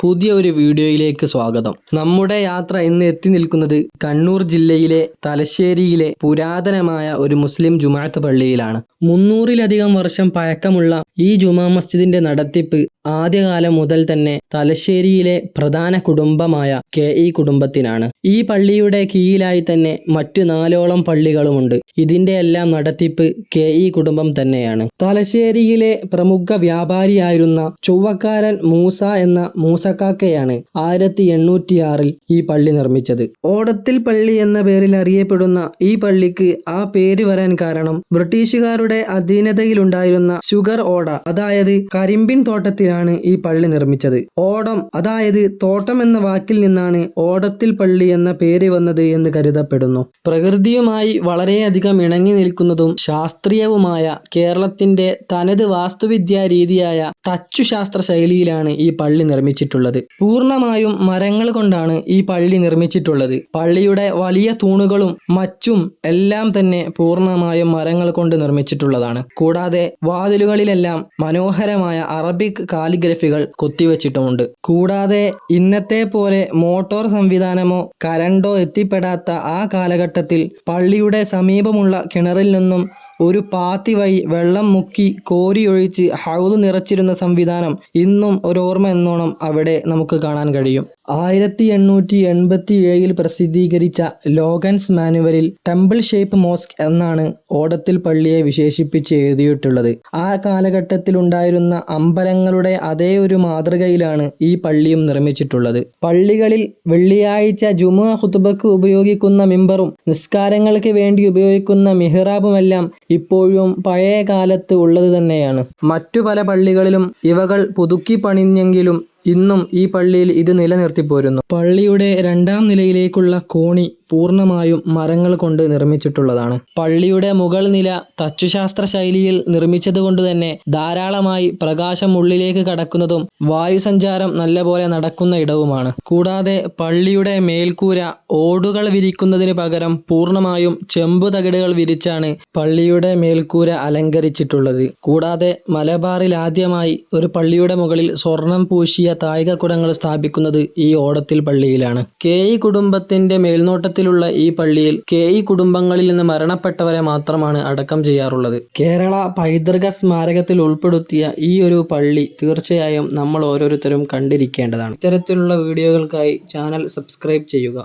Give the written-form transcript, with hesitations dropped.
പുതിയ ഒരു വീഡിയോയിലേക്ക് സ്വാഗതം. നമ്മുടെ യാത്ര ഇന്ന് എത്തി നിൽക്കുന്നത് കണ്ണൂർ ജില്ലയിലെ തലശ്ശേരിയിലെ പുരാതനമായ ഒരു മുസ്ലിം ജുമാഅത്ത് പള്ളിയിലാണ്. 300-ലധികം വർഷം പഴക്കമുള്ള ഈ ജുമാ മസ്ജിദിന്റെ നടത്തിപ്പ് ആദ്യകാലം മുതൽ തന്നെ തലശ്ശേരിയിലെ പ്രധാന കുടുംബമായ കെ.ഇ. കുടുംബത്തിനാണ്. ഈ പള്ളിയുടെ കീഴിലായി തന്നെ മറ്റു 4ഓളം പള്ളികളുമുണ്ട്. ഇതിന്റെ എല്ലാം നടത്തിപ്പ് കെ.ഇ. കുടുംബം തന്നെയാണ്. തലശ്ശേരിയിലെ പ്രമുഖ വ്യാപാരിയായിരുന്ന ചൊവ്വക്കാരൻ മൂസ എന്ന മൂസക്കാക്കയാണ് 1806 ഈ പള്ളി നിർമ്മിച്ചത്. ഓടത്തിൽ പള്ളി എന്ന പേരിൽ അറിയപ്പെടുന്ന ഈ പള്ളിക്ക് ആ പേര് വരാൻ കാരണം ബ്രിട്ടീഷുകാരുടെ അധീനതയിലുണ്ടായിരുന്ന ഷുഗർ ഓട, അതായത് കരിമ്പിൻ തോട്ടത്തിലാണ് ഈ പള്ളി നിർമ്മിച്ചത്. ഓടം, അതായത് തോട്ടം എന്ന വാക്കിൽ നിന്നാണ് ഓടത്തിൽ പള്ളി എന്ന പേര് വന്നത് എന്ന് കരുതപ്പെടുന്നു. പ്രകൃതിയുമായി വളരെയധികം ഇണങ്ങി നിൽക്കുന്നതും ശാസ്ത്രീയവുമായ കേരളത്തിന്റെ തനത് വാസ്തുവിദ്യാ രീതിയായ തച്ചുശാസ്ത്ര ശൈലിയിലാണ് ഈ പള്ളി നിർമ്മിച്ചിട്ടുള്ളത്. പൂർണ്ണമായും മരങ്ങൾ കൊണ്ടാണ് ഈ പള്ളി നിർമ്മിച്ചിട്ടുള്ളത്. പള്ളിയുടെ വലിയ തൂണുകളും മറ്റും എല്ലാം തന്നെ പൂർണ്ണമായും മരങ്ങൾ കൊണ്ട് നിർമ്മിച്ചിട്ടുള്ളതാണ്. കൂടാതെ വാതിലുകളിലെല്ലാം മനോഹരമായ അറബിക് കാലിഗ്രഫികൾ കൊത്തിവെച്ചിട്ടുമുണ്ട്. കൂടാതെ ഇന്നത്തെ പോലെ മോട്ടോർ സംവിധാനമോ കരണ്ടോ എത്തിപ്പെടാത്ത ആ കാലഘട്ടത്തിൽ പള്ളിയുടെ സമീപമുള്ള കിണറിൽ നിന്നും ഒരു പാത്തി വഴി വെള്ളം മുക്കി കോരിയൊഴിച്ച് ഹൗദ് നിറച്ചിരുന്ന സംവിധാനം ഇന്നും ഓർമ്മ എന്നോണം അവിടെ നമുക്ക് കാണാൻ കഴിയും. 1887 പ്രസിദ്ധീകരിച്ച ലോഗൻസ് മാനുവലിൽ ടെമ്പിൾ ഷേപ്പ് മോസ്ക് എന്നാണ് ഓടത്തിൽ പള്ളിയെ വിശേഷിപ്പിച്ച് എഴുതിയിട്ടുള്ളത്. ആ കാലഘട്ടത്തിൽ ഉണ്ടായിരുന്ന അമ്പലങ്ങളുടെ അതേ ഒരു മാതൃകയിലാണ് ഈ പള്ളിയും നിർമ്മിച്ചിട്ടുള്ളത്. പള്ളികളിൽ വെള്ളിയാഴ്ച ജുമുഅ ഖുതുബക്ക് ഉപയോഗിക്കുന്ന മിമ്പറും നിസ്കാരങ്ങൾക്ക് വേണ്ടി ഉപയോഗിക്കുന്ന മിഹ്റാബുമെല്ലാം ഇപ്പോഴും പഴയ കാലത്ത് ഉള്ളത് തന്നെയാണ്. മറ്റു പല പള്ളികളിലും ഇവകൾ പുതുക്കി പണിഞ്ഞെങ്കിലും ഇന്നും ഈ പള്ളിയിൽ ഇത് നിലനിർത്തിപ്പോരുന്നു. പള്ളിയുടെ 2ാം നിലയിലേക്കുള്ള കോണി പൂർണ്ണമായും മരങ്ങൾ കൊണ്ട് നിർമ്മിച്ചിട്ടുള്ളതാണ്. പള്ളിയുടെ മുകൾ നില തച്ചുശാസ്ത്ര ശൈലിയിൽ നിർമ്മിച്ചതുകൊണ്ട് തന്നെ ധാരാളമായി പ്രകാശം ഉള്ളിലേക്ക് കടക്കുന്നതും വായുസഞ്ചാരം നല്ലപോലെ നടക്കുന്ന ഇടവുമാണ്. കൂടാതെ പള്ളിയുടെ മേൽക്കൂര ഓടുകൾ വിരിക്കുന്നതിന് പകരം പൂർണ്ണമായും ചെമ്പു തകിടുകൾ വിരിച്ചാണ് പള്ളിയുടെ മേൽക്കൂര അലങ്കരിച്ചിട്ടുള്ളത്. കൂടാതെ മലബാറിൽ ആദ്യമായി ഒരു പള്ളിയുടെ മുകളിൽ സ്വർണം പൂശിയ താഴികക്കുടങ്ങൾ സ്ഥാപിക്കുന്നത് ഈ ഓടത്തിൽ പള്ളിയിലാണ്. കെ.ഇ. കുടുംബത്തിന്റെ മേൽനോട്ടത്തിലുള്ള ഈ പള്ളിയിൽ കെ.ഇ. കുടുംബങ്ങളിൽ നിന്ന് മരണപ്പെട്ടവരെ മാത്രമാണ് അടക്കം ചെയ്യാറുള്ളത്. കേരള പൈതൃക സ്മാരകത്തിൽ ഉൾപ്പെടുത്തിയ ഈ ഒരു പള്ളി തീർച്ചയായും നമ്മൾ ഓരോരുത്തരും കണ്ടിരിക്കേണ്ടതാണ്. ഇത്തരത്തിലുള്ള വീഡിയോകൾക്കായി ചാനൽ സബ്സ്ക്രൈബ് ചെയ്യുക.